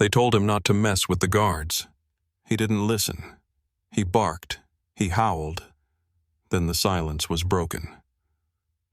They told him not to mess with the guards. He didn't listen. He barked. He howled. Then the silence was broken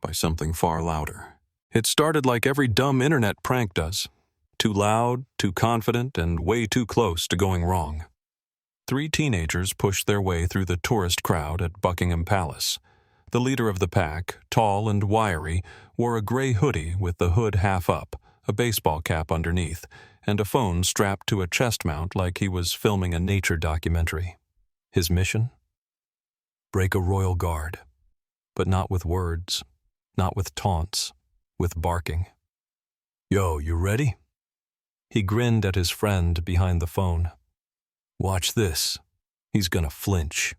by something far louder. It started like every dumb internet prank does. Too loud, too confident, and way too close to going wrong. 3 teenagers pushed their way through the tourist crowd at Buckingham Palace. The leader of the pack, tall and wiry, wore a gray hoodie with the hood half up, a baseball cap underneath, and a phone strapped to a chest mount like he was filming a nature documentary. His mission? Break a royal guard. But not with words, not with taunts, with barking. "Yo, you ready?" He grinned at his friend behind the phone. "Watch this. He's gonna flinch."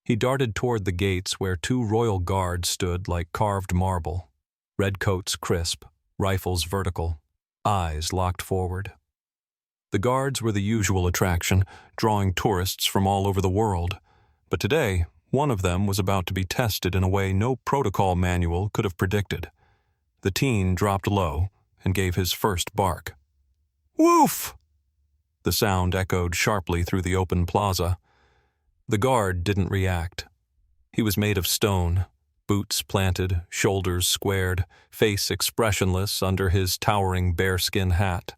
He darted toward the gates where 2 royal guards stood like carved marble, redcoats crisp, rifles vertical, eyes locked forward. The guards were the usual attraction, drawing tourists from all over the world, but today, one of them was about to be tested in a way no protocol manual could have predicted. The teen dropped low and gave his first bark. "Woof!" The sound echoed sharply through the open plaza. The guard didn't react. He was made of stone, boots planted, shoulders squared, face expressionless under his towering bearskin hat.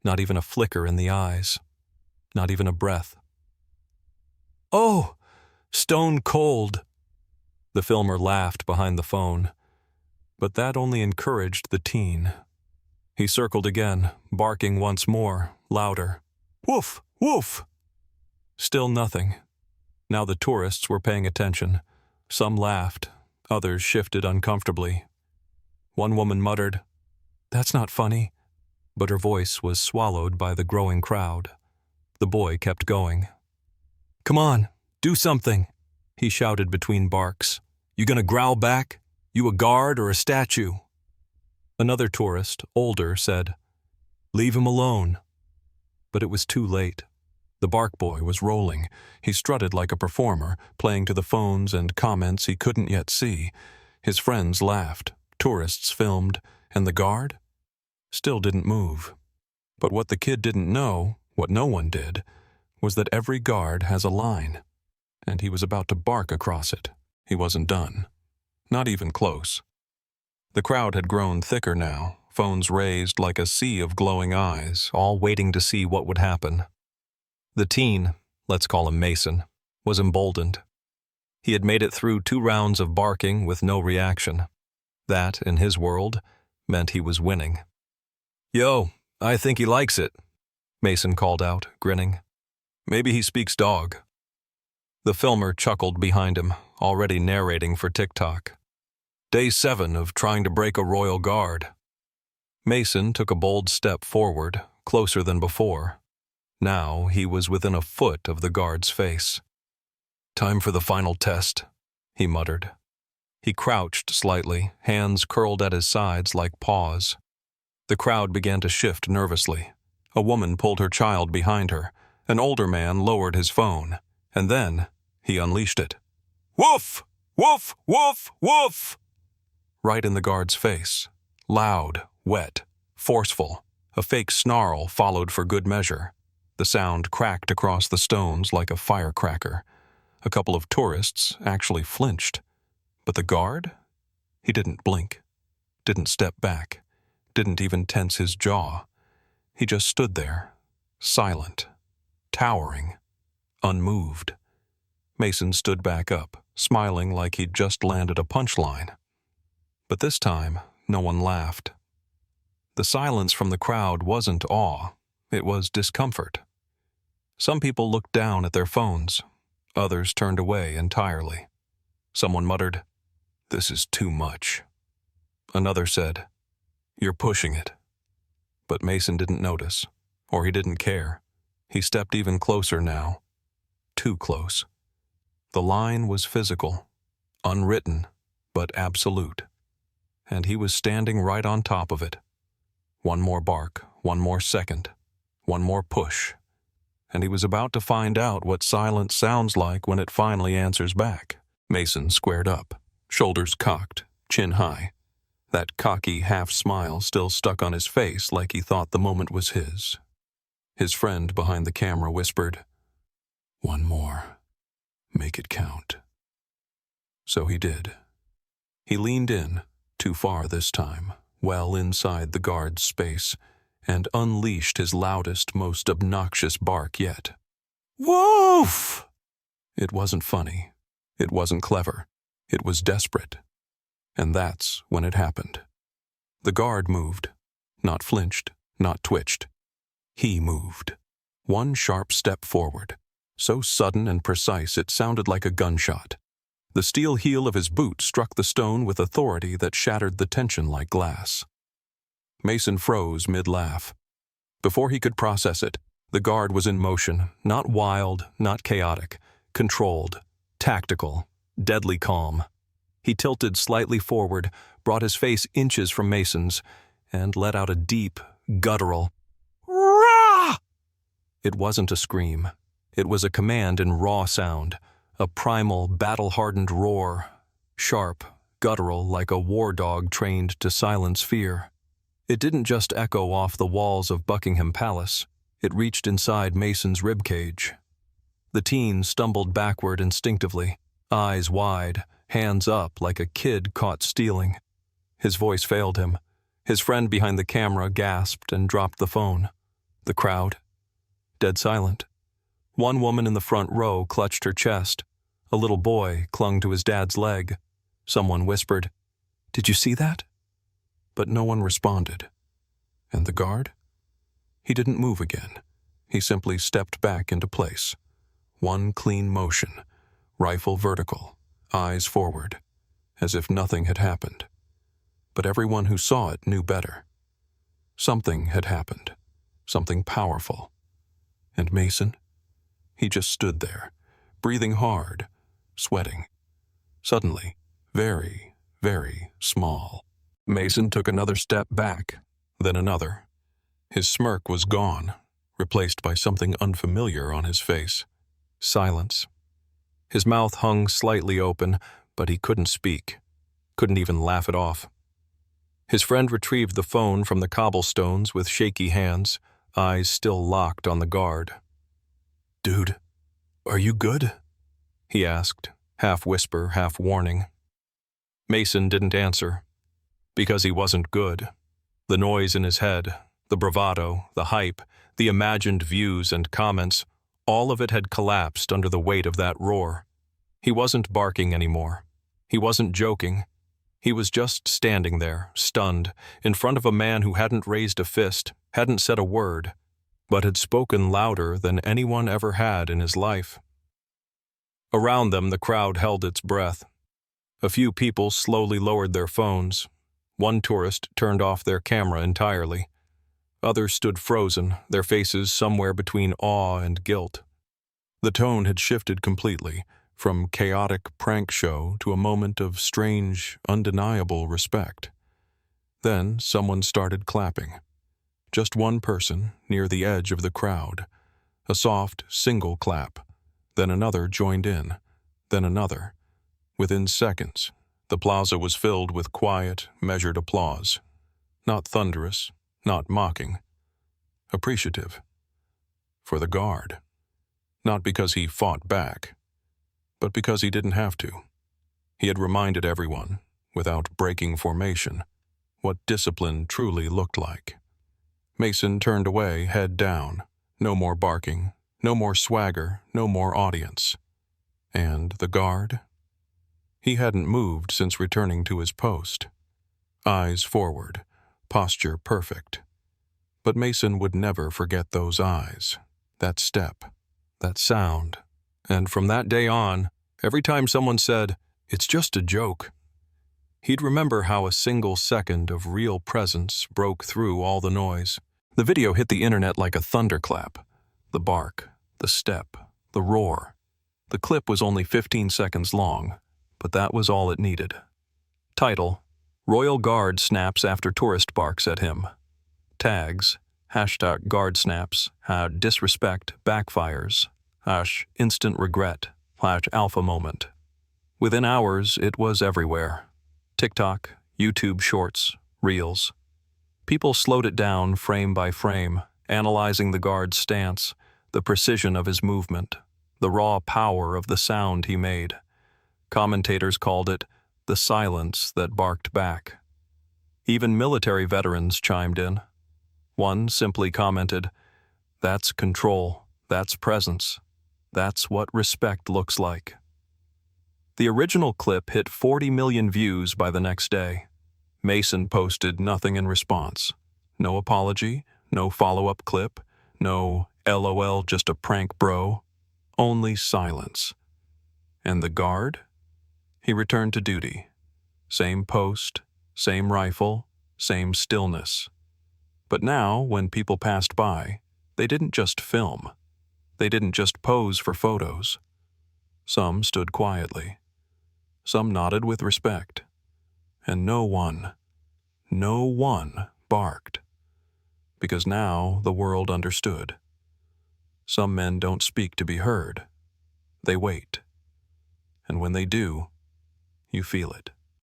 Not even a flicker in the eyes. Not even a breath. "Oh, stone cold." The filmer laughed behind the phone. But that only encouraged the teen. He circled again, barking once more, louder. "Woof! Woof!" Still nothing. Now the tourists were paying attention. Some laughed. Others shifted uncomfortably. One woman muttered, "That's not funny." But her voice was swallowed by the growing crowd. The boy kept going. "Come on, do something," he shouted between barks. "You gonna growl back? You a guard or a statue?" Another tourist, older, said, "Leave him alone." But it was too late. The bark boy was rolling. He strutted like a performer, playing to the phones and comments he couldn't yet see. His friends laughed, tourists filmed, and the guard still didn't move. But what the kid didn't know, what no one did, was that every guard has a line, and he was about to bark across it. He wasn't done. Not even close. The crowd had grown thicker now, phones raised like a sea of glowing eyes, all waiting to see what would happen. The teen, let's call him Mason, was emboldened. He had made it through 2 rounds of barking with no reaction. That, in his world, meant he was winning. "Yo, I think he likes it," Mason called out, grinning. "Maybe he speaks dog." The filmer chuckled behind him, already narrating for TikTok. Day 7 of trying to break a royal guard. Mason took a bold step forward, closer than before. Now he was within a foot of the guard's face. "Time for the final test," he muttered. He crouched slightly, hands curled at his sides like paws. The crowd began to shift nervously. A woman pulled her child behind her. An older man lowered his phone, and then he unleashed it. "Woof! Woof! Woof! Woof!" Right in the guard's face. Loud, wet, forceful. A fake snarl followed for good measure. The sound cracked across the stones like a firecracker. A couple of tourists actually flinched. But the guard? He didn't blink. Didn't step back. Didn't even tense his jaw. He just stood there, silent, towering, unmoved. Mason stood back up, smiling like he'd just landed a punchline. But this time, no one laughed. The silence from the crowd wasn't awe. It was discomfort. Some people looked down at their phones. Others turned away entirely. Someone muttered, "This is too much." Another said, "You're pushing it." But Mason didn't notice, or he didn't care. He stepped even closer now. Too close. The line was physical, unwritten, but absolute. And he was standing right on top of it. One more bark, one more second, one more push. And he was about to find out what silence sounds like when it finally answers back. Mason squared up, shoulders cocked, chin high. That cocky half-smile still stuck on his face like he thought the moment was his. His friend behind the camera whispered, "One more. Make it count." So he did. He leaned in, too far this time, well inside the guard's space, and unleashed his loudest, most obnoxious bark yet. "Woof!" It wasn't funny. It wasn't clever. It was desperate. And that's when it happened. The guard moved. Not flinched, not twitched. He moved. One sharp step forward, so sudden and precise it sounded like a gunshot. The steel heel of his boot struck the stone with authority that shattered the tension like glass. Mason froze mid-laugh. Before he could process it, the guard was in motion, not wild, not chaotic, controlled, tactical, deadly calm. He tilted slightly forward, brought his face inches from Mason's, and let out a deep, guttural, "Rah!" It wasn't a scream. It was a command in raw sound, a primal, battle-hardened roar, sharp, guttural like a war dog trained to silence fear. It didn't just echo off the walls of Buckingham Palace. It reached inside Mason's ribcage. The teen stumbled backward instinctively, eyes wide, hands up like a kid caught stealing. His voice failed him. His friend behind the camera gasped and dropped the phone. The crowd, dead silent. One woman in the front row clutched her chest. A little boy clung to his dad's leg. Someone whispered, "Did you see that?" But no one responded. And the guard? He didn't move again. He simply stepped back into place. One clean motion, rifle vertical, eyes forward, as if nothing had happened. But everyone who saw it knew better. Something had happened, something powerful. And Mason? He just stood there, breathing hard, sweating. Suddenly, very, very small. Mason took another step back, then another. His smirk was gone, replaced by something unfamiliar on his face. Silence. His mouth hung slightly open, but he couldn't speak, couldn't even laugh it off. His friend retrieved the phone from the cobblestones with shaky hands, eyes still locked on the guard. "Dude, are you good?" he asked, half whisper, half warning. Mason didn't answer, because he wasn't good. The noise in his head, the bravado, the hype, the imagined views and comments, all of it had collapsed under the weight of that roar. He wasn't barking anymore. He wasn't joking. He was just standing there, stunned, in front of a man who hadn't raised a fist, hadn't said a word, but had spoken louder than anyone ever had in his life. Around them, the crowd held its breath. A few people slowly lowered their phones. One tourist turned off their camera entirely. Others stood frozen, their faces somewhere between awe and guilt. The tone had shifted completely, from chaotic prank show to a moment of strange, undeniable respect. Then someone started clapping. Just one person, near the edge of the crowd. A soft, single clap. Then another joined in. Then another. Within seconds, the plaza was filled with quiet, measured applause. Not thunderous, not mocking. Appreciative. For the guard. Not because he fought back, but because he didn't have to. He had reminded everyone, without breaking formation, what discipline truly looked like. Mason turned away, head down. No more barking, no more swagger, no more audience. And the guard? He hadn't moved since returning to his post. Eyes forward, posture perfect. But Mason would never forget those eyes, that step, that sound. And from that day on, every time someone said, "It's just a joke," he'd remember how a single second of real presence broke through all the noise. The video hit the internet like a thunderclap. The bark, the step, the roar. The clip was only 15 seconds long, but that was all it needed. Title: Royal Guard snaps after tourist barks at him. Tags: #guard snaps, #disrespect backfires, #instant regret, #alpha moment. Within hours, it was everywhere. TikTok, YouTube Shorts, Reels. People slowed it down frame by frame, analyzing the guard's stance, the precision of his movement, the raw power of the sound he made. Commentators called it the silence that barked back. Even military veterans chimed in. One simply commented, "That's control, that's presence, that's what respect looks like." The original clip hit 40 million views by the next day. Mason posted nothing in response. No apology, no follow-up clip, no LOL just a prank bro, only silence. And the guard? He returned to duty. Same post, same rifle, same stillness. But now, when people passed by, they didn't just film. They didn't just pose for photos. Some stood quietly. Some nodded with respect. And no one barked. Because now the world understood. Some men don't speak to be heard. They wait. And when they do, you feel it.